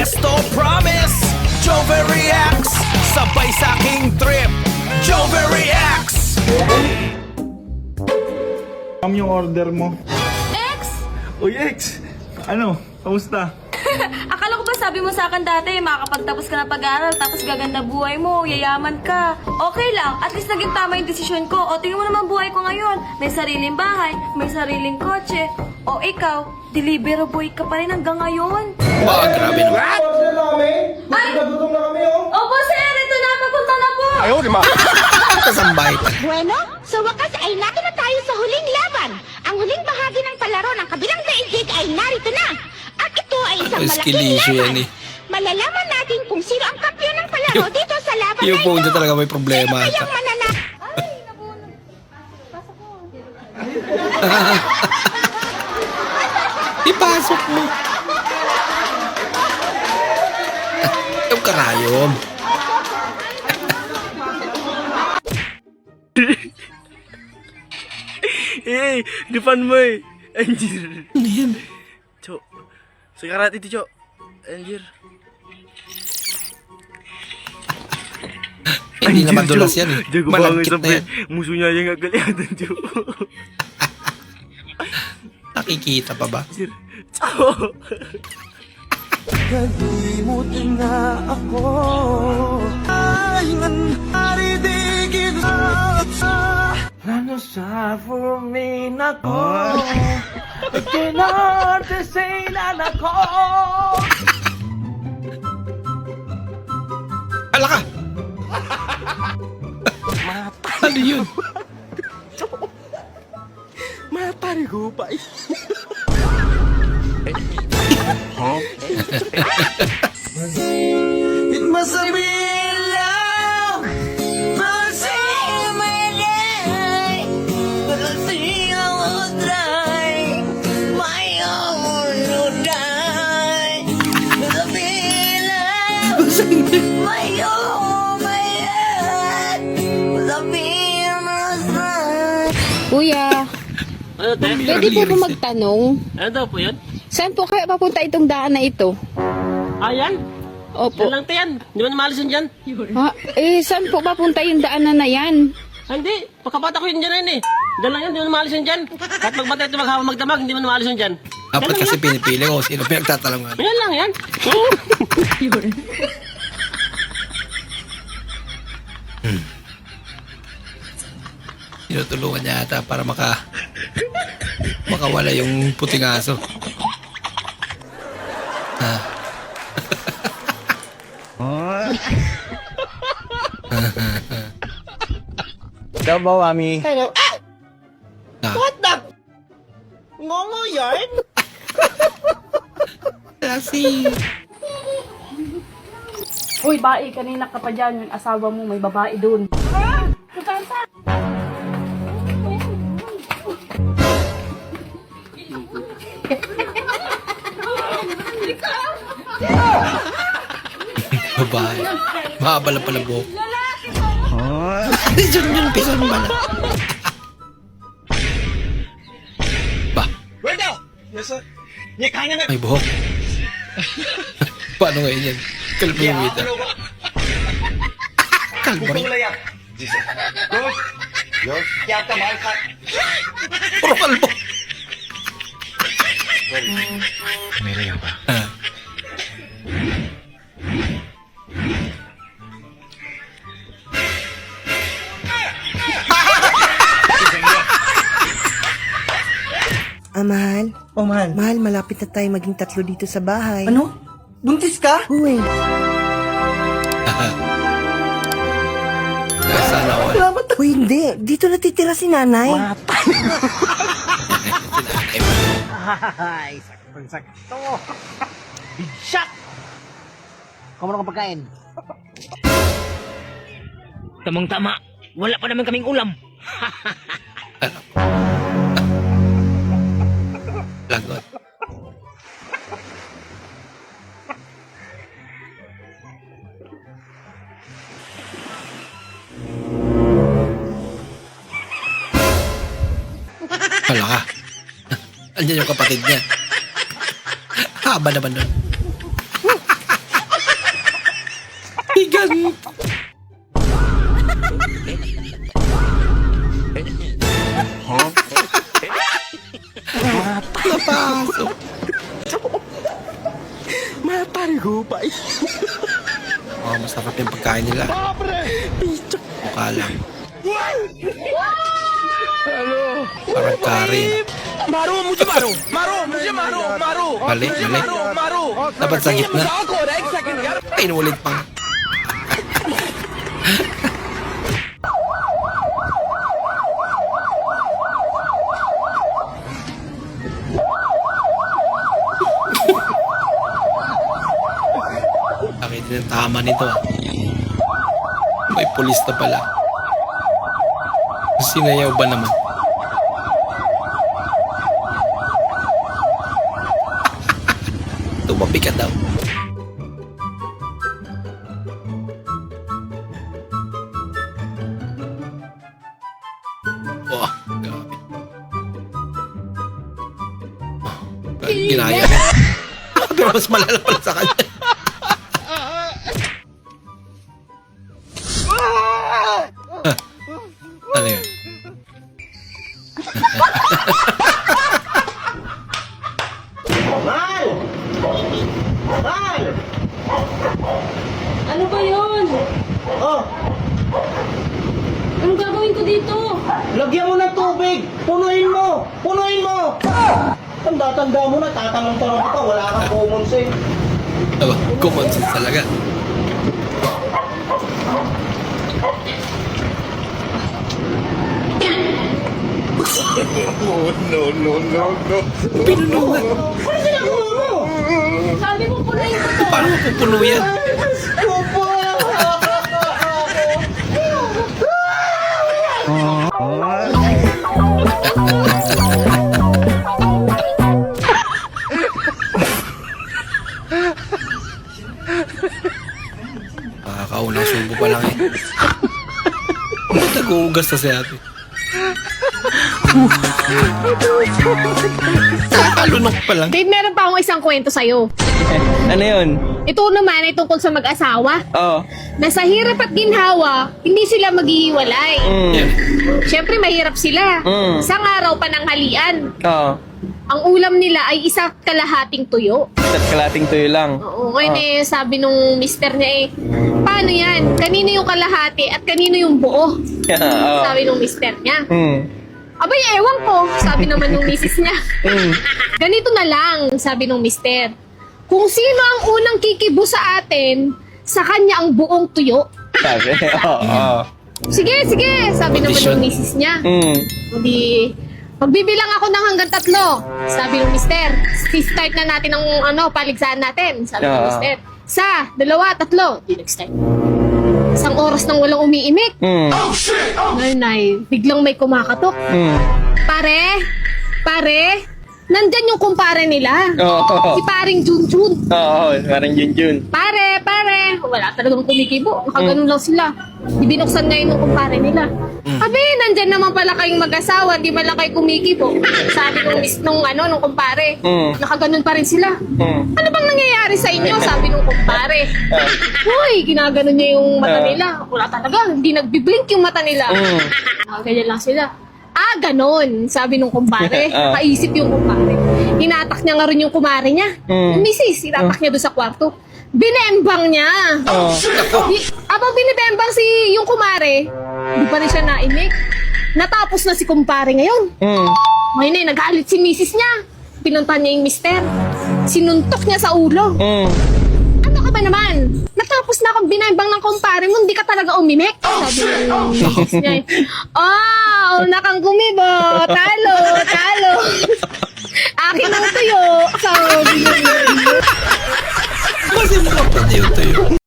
Esto promise, Jove reacts. Sabay sa aking trip, Jove reacts. Yung order mo. Ex! Uy, ex! Ano? Kamusta? Akala ko ba sabi mo sa akin dati, makakapagtapos ka ng pag-aaral, tapos gaganda buhay mo, yayaman ka. Okay lang, at least naging tama yung desisyon ko. O tingnan mo naman buhay ko ngayon. May sariling bahay, may sariling kotse. O ikaw, delivery boy ka pa rin hanggang ngayon. Wow, grabe naman. Order na kami! Ay! Nagutom na kami, oh! Opo sir, ito na, papunta na po! Kasambay. Bueno, sa wakas ay nato na tayo sa huling laban. Ang huling bahagi ng palaro ng kabilang daigdig ay narito na. At ito ay isang malaking Eskalisyo laban. yan eh. Malalaman natin kung sino ang kampiyon ng palaro dito sa laban Yung na phone ito. niya talaga may problema Sino ata. kayang manana? Ay, nabunod. Pasok ko. Ipasok mo. Yung karayom. Eh, depan mo eh. Anjir. Ano yan? Cok. Sekarat itu, Cok. Anjir. Hindi naman dulas yan eh. Jago banget Malagkit na sampai yan. musuhnya aja nggak kelihatan, Cok. Nakikita pa ba? Anjir. Cok. Kalimutan na ako. Ay, nanaridigid Ano sa for me na ko? Kinartesin na ako. Hala ka! Ano yun? Matari ko pa eh. It must have been love. Must have been love. But I think I will try. My own will die. Must have been love. My own, my head. Must have been love. Kuya, Ano, te? pwede po ba magtanong? Ano daw po yun? Saan po kaya papunta itong daan na ito? Ayan. Opo. Yan lang, te, yan. Di ba namalisan dyan? Ha? Eh, saan po papunta yung daanan na yan? Hindi. Pagkabata ko yun dyan yan eh. Diyan lang yan, di mo namalisan dyan. Kahit magbata ito maghawak magdamag, hindi mo namalisan dyan. Dapat kasi pinipili ko sino pinagtatalungan. Yan lang yan. Tinutulungan niya ata para makawala yung puting aso. Ah. Daw ba, Mami? Hello. Ah. What the? Ngongo yarn? Kasi... Uy, bae, kanina ka pa dyan. Yung asawa mo, may babae dun. Babae. Mahaba lang pala buhok. Diyan yun, pisan ba na? Ba, Yes, sir. may buhok. Paano ngayon yan? Kalbo yung wita. Kalbo rin. Puro kalbo. Ah. Mahal. Oh, mahal. Mahal, malapit na tayo maging tatlo dito sa bahay. Ano? Buntis ka? Uy, Sana all. Salamat. uy, hindi. Dito natitira si nanay. Ay, sakto. Big shot! Kumano kang pagkain? Tamang-tama. Wala pa naman kaming ulam. Lagot. Wala ka. Andiyan yung kapatid niya. Haba naman nun. Bigan. Napasok. Matarigupay. Oh, masarap yung pagkain nila. Mukha lang. Parang karin. Maro, muja maro. Maro, muja maro. Maro. Mali, mali. Maro. Dapat sa gitna. Ay, inulit pa. Bakit din ang tama nito? May pulis na pala. Sinayaw ba naman? Tumabi ka daw. Oh, grabe. Ginaya niya. Pero mas malala pala sa kanya. Ano yun? Ano ba yun? Oh, Anong gagawin ko dito? lagyan mo ng tubig. Punuin mo. Punuin mo. Tanda-tanda mo na, tatanong-tanong ka pa. Wala kang common sense. Aba, common sense talaga. Pinunungan. Sabi mo punayin ko to. Paano mo pupuno yan? Nakakaunang subo pa lang eh. Ba't nag-uugas na si ate? Nakalunok pa lang. Dave, meron pa akong isang kwento sa'yo. Ano yun? Ito naman ay tungkol sa mag-asawa. Oo. Na sa hirap at ginhawa, hindi sila maghihiwalay. Yan. Siyempre, mahirap sila. Isang araw pananghalian. Oo. Ang ulam nila ay isang kalahating tuyo. Isa't kalating tuyo lang. Oo, ngayon eh, sabi nung mister niya eh, paano yan? Kanino yung kalahati at kanino yung buo? Oo. Sabi nung mister niya. Mm. Abay, ewan ko, sabi naman nung misis niya. Ganito na lang, sabi nung mister. Kung sino ang unang kikibo sa atin, sa kanya ang buong tuyo. Sabi. Oo. Sige, sige, sabi naman Condition. nung misis niya. Mm. Hindi, magbibilang ako ng hanggang 3, sabi ng mister. Si-start na natin ang paligsahan natin, sabi ng Oo. mister. 1, 2, 3, di nag-start. Isang oras nang walang umiimik. Mm. Nanay, biglang may kumakatok. Mm. Pare, nandyan yung kumpare nila. Oo. Si paring Junjun. Oo. Parang Junjun. Pare, wala talagang kumikibo. Nakaganon lang sila. Di binuksan ngayon ng kumpare nila. Abi, nandyan naman pala kayong mag-asawa, di man lang kayo kumikibo. Sabi nung kumpare. Nakaganon pa rin sila. Ano bang nangyayari sa inyo? Sabi nung kumpare. Uy, ginaganon niya yung mata nila. Wala talaga, hindi nagbiblink yung mata nila. Ganyan lang sila. Ah, ganon, sabi nung kumpare. Nakaisip yung kumpare. Hinatak niya nga rin yung kumare niya. Yung misis, hinatak niya doon sa kwarto. Binembang niya. Abang binibembang yung kumare, di pa rin siya naimik. Natapos na si kumpare ngayon. Ngayon eh, nagalit si misis niya. Pinunta niya yung mister. Sinuntok niya sa ulo. Ano ka ba naman? Natapos na akong binembang ng kumpare mo, hindi ka talaga umimik. Sabi ng misis niya eh. Oh, nakang gumibo. Talo. Akin ang tuyo. Sabi niya. Kasi mukhang pati yung tuyo.